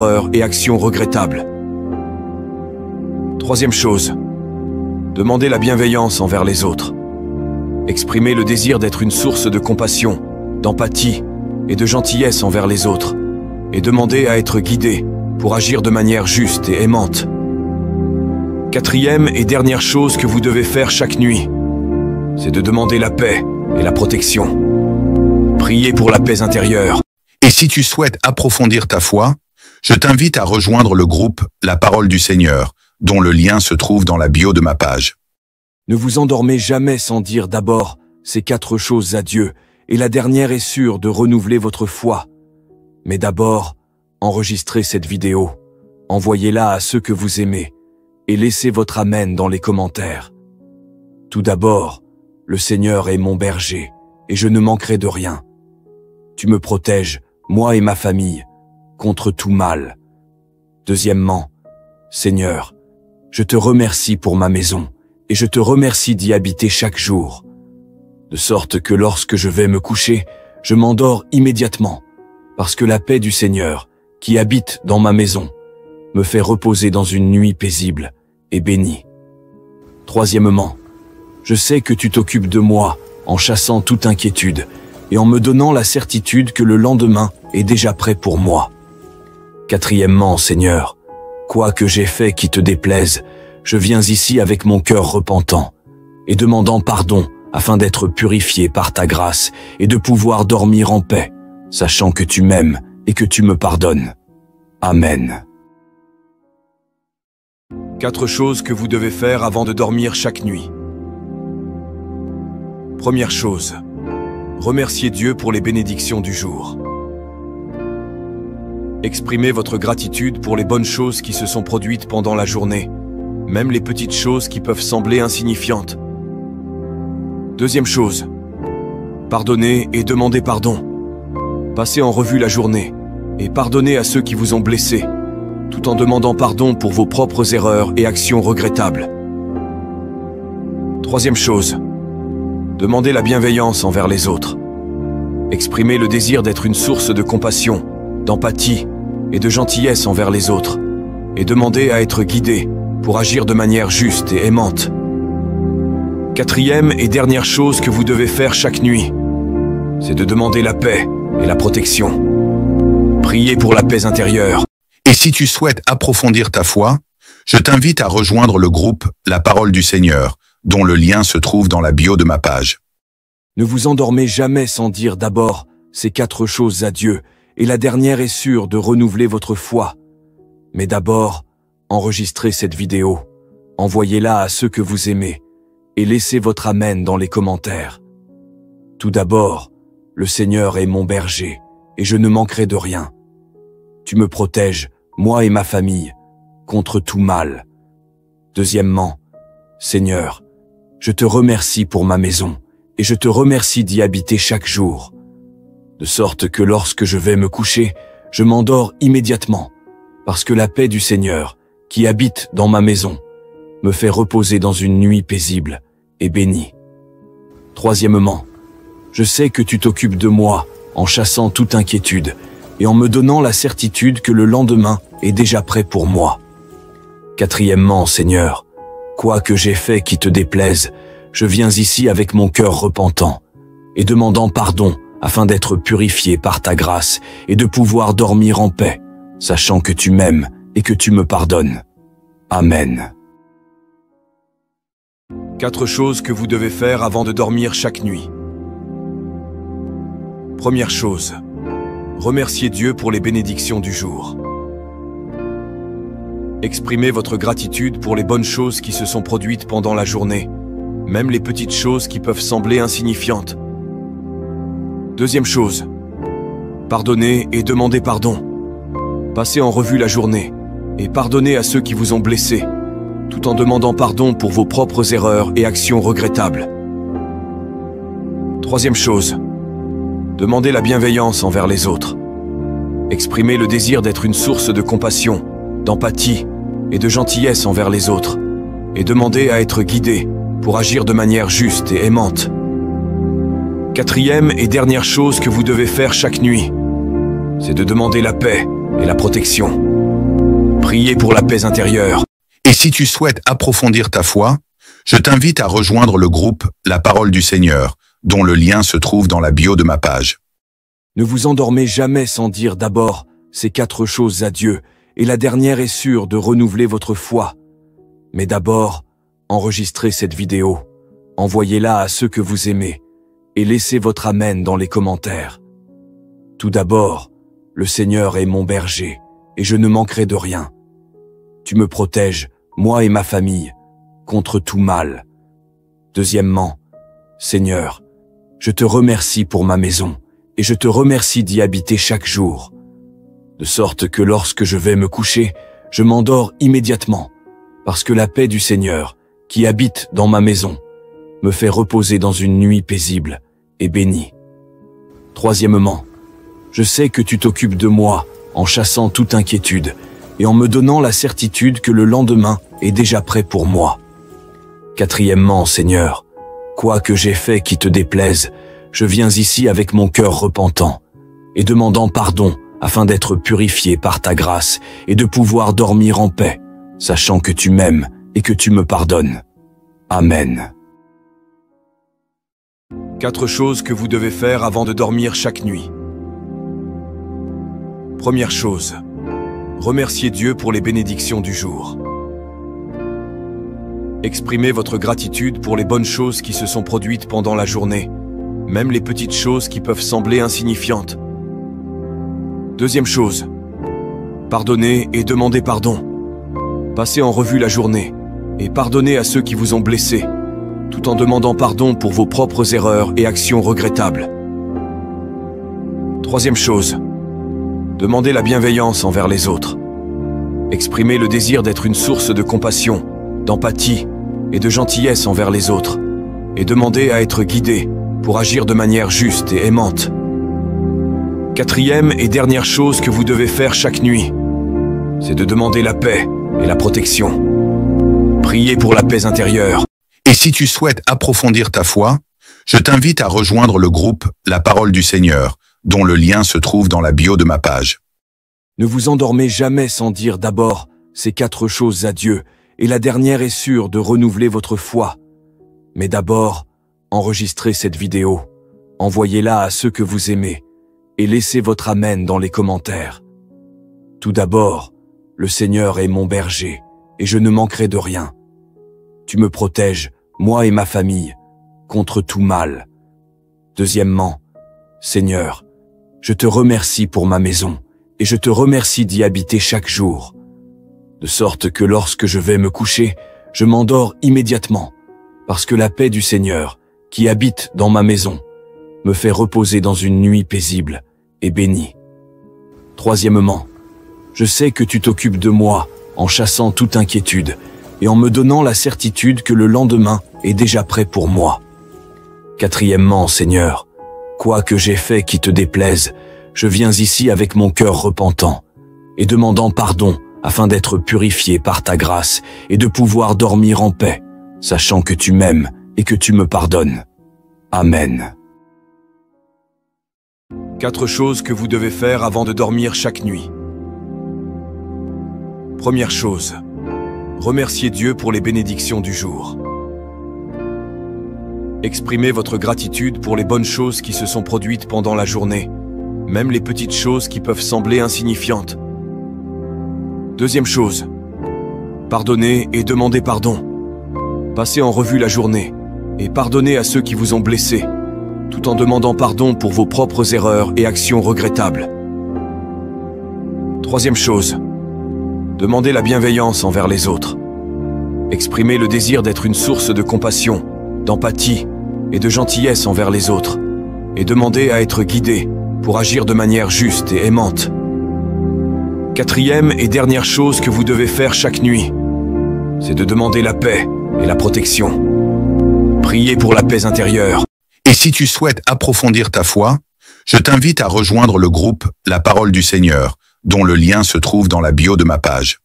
erreurs et actions regrettables. Troisième chose, demandez la bienveillance envers les autres. Exprimez le désir d'être une source de compassion, d'empathie et de gentillesse envers les autres, et demandez à être guidé pour agir de manière juste et aimante. Quatrième et dernière chose que vous devez faire chaque nuit, c'est de demander la paix et la protection. Priez pour la paix intérieure. Et si tu souhaites approfondir ta foi, je t'invite à rejoindre le groupe La Parole du Seigneur, dont le lien se trouve dans la bio de ma page. Ne vous endormez jamais sans dire d'abord ces 4 choses à Dieu, et la dernière est sûre de renouveler votre foi. Mais d'abord, enregistrez cette vidéo, envoyez-la à ceux que vous aimez, et laissez votre amen dans les commentaires. Tout d'abord, le Seigneur est mon berger, et je ne manquerai de rien. Tu me protèges, moi et ma famille, contre tout mal. Deuxièmement, Seigneur, je te remercie pour ma maison, et je te remercie d'y habiter chaque jour, de sorte que lorsque je vais me coucher, je m'endors immédiatement, parce que la paix du Seigneur, qui habite dans ma maison, me fait reposer dans une nuit paisible et bénie. Troisièmement, je sais que tu t'occupes de moi en chassant toute inquiétude et en me donnant la certitude que le lendemain est déjà prêt pour moi. Quatrièmement, Seigneur, quoi que j'ai fait qui te déplaise, je viens ici avec mon cœur repentant et demandant pardon afin d'être purifié par ta grâce et de pouvoir dormir en paix, sachant que tu m'aimes et que tu me pardonnes. Amen. 4 choses que vous devez faire avant de dormir chaque nuit. Première chose, remerciez Dieu pour les bénédictions du jour. Exprimez votre gratitude pour les bonnes choses qui se sont produites pendant la journée, même les petites choses qui peuvent sembler insignifiantes. Deuxième chose, pardonnez et demandez pardon. Passez en revue la journée et pardonnez à ceux qui vous ont blessé, tout en demandant pardon pour vos propres erreurs et actions regrettables. Troisième chose, demandez la bienveillance envers les autres. Exprimez le désir d'être une source de compassion, d'empathie et de gentillesse envers les autres, et demandez à être guidé pour agir de manière juste et aimante. Quatrième et dernière chose que vous devez faire chaque nuit, c'est de demander la paix et la protection. Priez pour la paix intérieure. Et si tu souhaites approfondir ta foi, je t'invite à rejoindre le groupe La Parole du Seigneur, dont le lien se trouve dans la bio de ma page. Ne vous endormez jamais sans dire d'abord ces 4 choses à Dieu, et la dernière est sûre de renouveler votre foi. Mais d'abord, enregistrez cette vidéo, envoyez-la à ceux que vous aimez, et laissez votre amen dans les commentaires. Tout d'abord, le Seigneur est mon berger, et je ne manquerai de rien. Tu me protèges, moi et ma famille, contre tout mal. Deuxièmement, Seigneur, je te remercie pour ma maison, et je te remercie d'y habiter chaque jour, de sorte que lorsque je vais me coucher, je m'endors immédiatement, parce que la paix du Seigneur, qui habite dans ma maison, me fait reposer dans une nuit paisible et bénie. Troisièmement, je sais que tu t'occupes de moi en chassant toute inquiétude et en me donnant la certitude que le lendemain est déjà prêt pour moi. Quatrièmement, Seigneur, quoi que j'ai fait qui te déplaise, je viens ici avec mon cœur repentant et demandant pardon afin d'être purifié par ta grâce et de pouvoir dormir en paix, sachant que tu m'aimes et que tu me pardonnes. Amen. 4 choses que vous devez faire avant de dormir chaque nuit. Première chose, remerciez Dieu pour les bénédictions du jour. Exprimez votre gratitude pour les bonnes choses qui se sont produites pendant la journée, même les petites choses qui peuvent sembler insignifiantes. Deuxième chose, pardonnez et demandez pardon. Passez en revue la journée et pardonnez à ceux qui vous ont blessé, tout en demandant pardon pour vos propres erreurs et actions regrettables. Troisième chose, demandez la bienveillance envers les autres. Exprimez le désir d'être une source de compassion, d'empathie et de gentillesse envers les autres, et demandez à être guidé pour agir de manière juste et aimante. Quatrième et dernière chose que vous devez faire chaque nuit, c'est de demander la paix et la protection. Priez pour la paix intérieure. Et si tu souhaites approfondir ta foi, je t'invite à rejoindre le groupe La Parole du Seigneur, dont le lien se trouve dans la bio de ma page. Ne vous endormez jamais sans dire d'abord ces 4 choses à Dieu, et la dernière est sûre de renouveler votre foi. Mais d'abord, enregistrez cette vidéo, envoyez-la à ceux que vous aimez, et laissez votre amen dans les commentaires. Tout d'abord, le Seigneur est mon berger, et je ne manquerai de rien. Tu me protèges, moi et ma famille, contre tout mal. Deuxièmement, Seigneur, je te remercie pour ma maison, et je te remercie d'y habiter chaque jour, de sorte que lorsque je vais me coucher, je m'endors immédiatement, parce que la paix du Seigneur, qui habite dans ma maison, me fait reposer dans une nuit paisible et bénie. Troisièmement, je sais que tu t'occupes de moi en chassant toute inquiétude et en me donnant la certitude que le lendemain est déjà prêt pour moi. Quatrièmement, Seigneur, quoi que j'ai fait qui te déplaise, je viens ici avec mon cœur repentant et demandant pardon afin d'être purifié par ta grâce et de pouvoir dormir en paix, sachant que tu m'aimes et que tu me pardonnes. Amen. 4 choses que vous devez faire avant de dormir chaque nuit. Première chose, remerciez Dieu pour les bénédictions du jour. Exprimez votre gratitude pour les bonnes choses qui se sont produites pendant la journée, même les petites choses qui peuvent sembler insignifiantes. Deuxième chose, pardonnez et demandez pardon. Passez en revue la journée et pardonnez à ceux qui vous ont blessé, tout en demandant pardon pour vos propres erreurs et actions regrettables. Troisième chose, demandez la bienveillance envers les autres. Exprimez le désir d'être une source de compassion, d'empathie et de gentillesse envers les autres, et demandez à être guidé pour agir de manière juste et aimante. Quatrième et dernière chose que vous devez faire chaque nuit, c'est de demander la paix et la protection. Priez pour la paix intérieure. Et si tu souhaites approfondir ta foi, je t'invite à rejoindre le groupe La Parole du Seigneur, dont le lien se trouve dans la bio de ma page. Ne vous endormez jamais sans dire d'abord ces 4 choses à Dieu, et la dernière est sûre de renouveler votre foi. Mais d'abord, enregistrez cette vidéo, envoyez-la à ceux que vous aimez, et laissez votre amen dans les commentaires. Tout d'abord, le Seigneur est mon berger, et je ne manquerai de rien. Tu me protèges, moi et ma famille, contre tout mal. Deuxièmement, Seigneur, je te remercie pour ma maison, et je te remercie d'y habiter chaque jour, de sorte que lorsque je vais me coucher, je m'endors immédiatement, parce que la paix du Seigneur, qui habite dans ma maison, me fait reposer dans une nuit paisible et bénie. Troisièmement, je sais que tu t'occupes de moi en chassant toute inquiétude et en me donnant la certitude que le lendemain est déjà prêt pour moi. Quatrièmement, Seigneur, quoi que j'ai fait qui te déplaise, je viens ici avec mon cœur repentant et demandant pardon afin d'être purifié par ta grâce et de pouvoir dormir en paix, sachant que tu m'aimes et que tu me pardonnes. Amen. 4 choses que vous devez faire avant de dormir chaque nuit. Première chose, remerciez Dieu pour les bénédictions du jour. Exprimez votre gratitude pour les bonnes choses qui se sont produites pendant la journée, même les petites choses qui peuvent sembler insignifiantes. Deuxième chose, pardonnez et demandez pardon. Passez en revue la journée et pardonnez à ceux qui vous ont blessé, tout en demandant pardon pour vos propres erreurs et actions regrettables. Troisième chose, demandez la bienveillance envers les autres. Exprimez le désir d'être une source de compassion, d'empathie et de gentillesse envers les autres, et demandez à être guidé pour agir de manière juste et aimante. Quatrième et dernière chose que vous devez faire chaque nuit, c'est de demander la paix et la protection. Priez pour la paix intérieure. Et si tu souhaites approfondir ta foi, je t'invite à rejoindre le groupe La Parole du Seigneur, dont le lien se trouve dans la bio de ma page.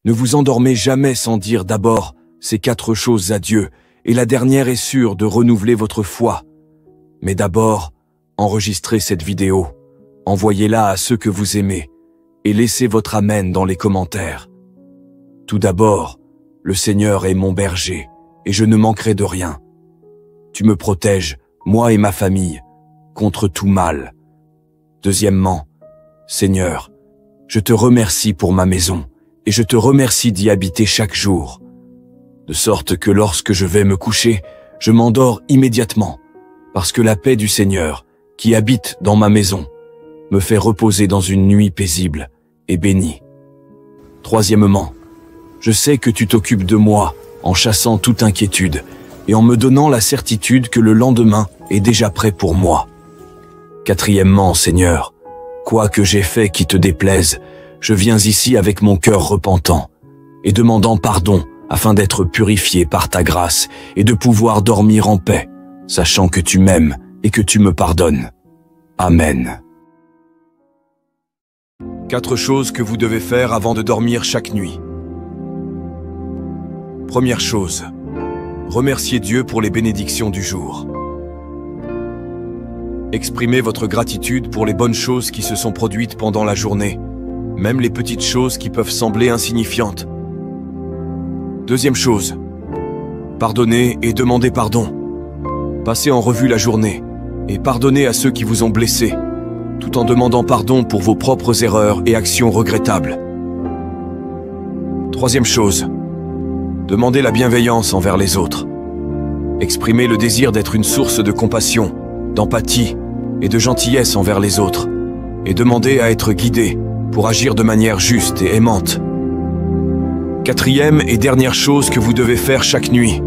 Ne vous endormez jamais sans dire d'abord ces 4 choses à Dieu, et la dernière est sûre de renouveler votre foi. Mais d'abord, enregistrez cette vidéo, envoyez-la à ceux que vous aimez, et laissez votre amen dans les commentaires. Tout d'abord, le Seigneur est mon berger, et je ne manquerai de rien. Tu me protèges, moi et ma famille, contre tout mal. Deuxièmement, Seigneur, je te remercie pour ma maison, et je te remercie d'y habiter chaque jour, de sorte que lorsque je vais me coucher, je m'endors immédiatement, parce que la paix du Seigneur, qui habite dans ma maison, me fait reposer dans une nuit paisible et bénie. Troisièmement, je sais que tu t'occupes de moi en chassant toute inquiétude et en me donnant la certitude que le lendemain est déjà prêt pour moi. Quatrièmement, Seigneur, quoi que j'ai fait qui te déplaise, je viens ici avec mon cœur repentant et demandant pardon afin d'être purifié par ta grâce et de pouvoir dormir en paix, sachant que tu m'aimes et que tu me pardonnes. Amen. 4 choses que vous devez faire avant de dormir chaque nuit. Première chose, remerciez Dieu pour les bénédictions du jour. Exprimez votre gratitude pour les bonnes choses qui se sont produites pendant la journée, même les petites choses qui peuvent sembler insignifiantes. Deuxième chose, pardonnez et demandez pardon. Passez en revue la journée et pardonnez à ceux qui vous ont blessé, tout en demandant pardon pour vos propres erreurs et actions regrettables. Troisième chose, demandez la bienveillance envers les autres. Exprimez le désir d'être une source de compassion, d'empathie et de gentillesse envers les autres, et demandez à être guidé pour agir de manière juste et aimante. Quatrième et dernière chose que vous devez faire chaque nuit,